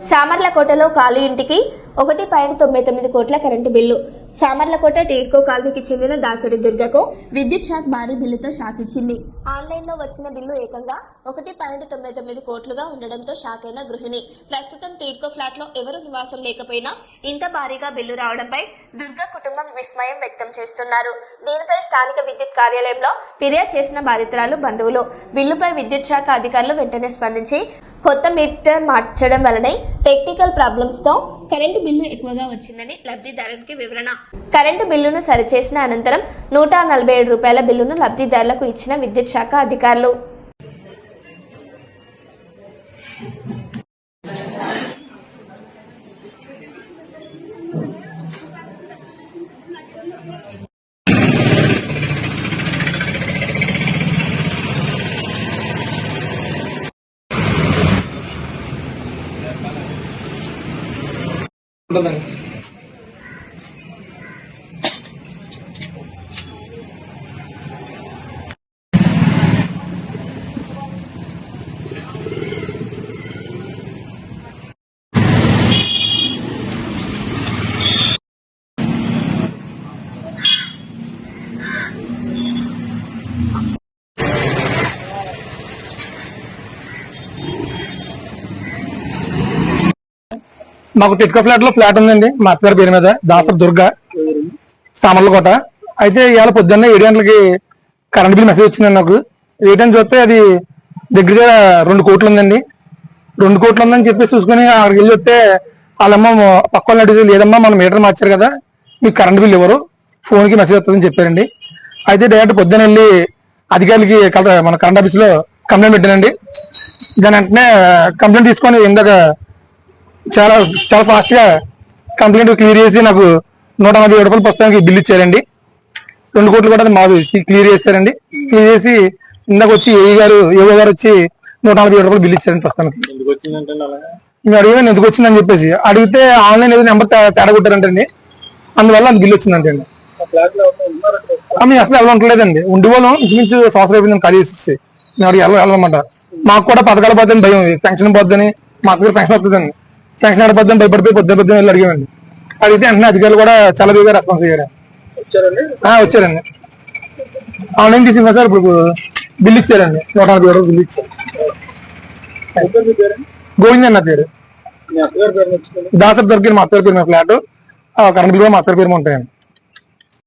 సామర్లకోటలో ఖాళీ ఇంటికి 1.99 కోట్ల కరెంటు బిల్లు. సామర్లకోట టీడ్కో కాలనీకి చెందిన దాసరి దుర్గకు విద్యుత్ శాఖ భారీ బిల్లుతో షాక్ ఇచ్చింది. ఆన్లైన్లో వచ్చిన బిల్లు ఏకంగా 1.99 కోట్లుగా ఉండడంతో షాక్ అయిన గృహిణి. ప్రస్తుతం టీడ్కో ఫ్లాట్లో ఎవరు నివాసం లేకపోయినా ఇంత భారీగా బిల్లు రావడంపై దుర్గ కుటుంబం విస్మయం వ్యక్తం చేస్తున్నారు. దీనిపై స్థానిక విద్యుత్ కార్యాలయంలో ఫిర్యాదు చేసిన బాధితురాలు బంధువులు. బిల్లుపై విద్యుత్ శాఖ అధికారులు వెంటనే స్పందించి కొత్త మీటర్ మార్చడం వలనే టెక్నికల్ ప్రాబ్లమ్స్ తో కరెంటు బిల్లు ఎక్కువగా వచ్చిందని లబ్ధిదారునికి వివరణ. కరెంటు బిల్లును సరిచేసిన అనంతరం 147 రూపాయల బిల్లును లబ్ధిదారులకు ఇచ్చిన విద్యుత్ శాఖ అధికారులు. మాకు టిట్కో ఫ్లాట్ లో ఫ్లాట్ ఉందండి. మా అత్తగారి పేరు మీద దాసరి దుర్గ, సామర్లకోట. అయితే ఇవాళ పొద్దున్న 7 గంటలకి కరెంట్ బిల్ మెసేజ్ వచ్చిందండి నాకు. ఏంటని చూస్తే అది దగ్గరగా 2 కోట్లు ఉందండి. 2 కోట్లు ఉందని చెప్పేసి చూసుకుని అక్కడికి వెళ్ళి వస్తే వాళ్ళమ్మ పక్క వాళ్ళని అడిగితే లేదమ్మా మనం మీటర్ మార్చారు కదా, మీకు కరెంట్ బిల్ ఎవరు, ఫోన్కి మెసేజ్ వస్తుందని చెప్పారండి. అయితే డైరెక్ట్ పొద్దున్న వెళ్ళి అధికారులకి మన కరెంట్ ఆఫీస్ లో కంప్లైంట్ పెట్టానండి. దాని వెంటనే కంప్లైంట్ తీసుకొని ఇందాక చాలా చాలా ఫాస్ట్ గా కంప్లైంట్ క్లియర్ చేసి నాకు 147 రూపాయలు ప్రస్తుతానికి బిల్ ఇచ్చారండి. 2 కోట్లు కూడా మాది క్లియర్ చేశారండి. క్లియర్ చేసి ఇందాక వచ్చి ఏఓ గారు వచ్చి 147 రూపాయలు బిల్ ఇచ్చారండి ప్రస్తుతానికి. మేము అడిగాను ఎందుకు వచ్చిందని చెప్పేసి. అడిగితే ఆన్లైన్ ఏదో నెంబర్ తేడా కొట్టారంటండి, అందువల్ల అది బిల్ వచ్చిందంటే అండి. మేము అసలు ఎవరు ఉండలేదండి. ఉండిపోను ఇంచుమించు సంవత్సరం అయిపోయిందని ఖాళీ చేసి మేము వెళ్ళమంట. మాకు కూడా పథకాలు పోద్దని భయం, పెన్షన్ పోద్దని, మా అత్తగారు పెన్షన్ వస్తుందండి, పెన్షన్ ఆడపోద్దని భయపడిపోయి పొద్దున్న వెళ్ళి అడిగామండి. అడిగితే వెంటనే అధికారులు కూడా చాలా వేగా రెస్పాన్స్ అయ్యారు. వచ్చారండి. ఆన్లైన్ తీసి సార్ ఇప్పుడు బిల్ ఇచ్చారండి. 147 రూపాయలు బిల్ ఇచ్చారు. గోవింద్ అన్న పేరు. దాసరి దొరికి మా అత్తగారి పేరు. మా ఫ్లాట్ కరెంట్ బిల్ కూడా మా అత్తగారి పేరు ఉంటాయండి.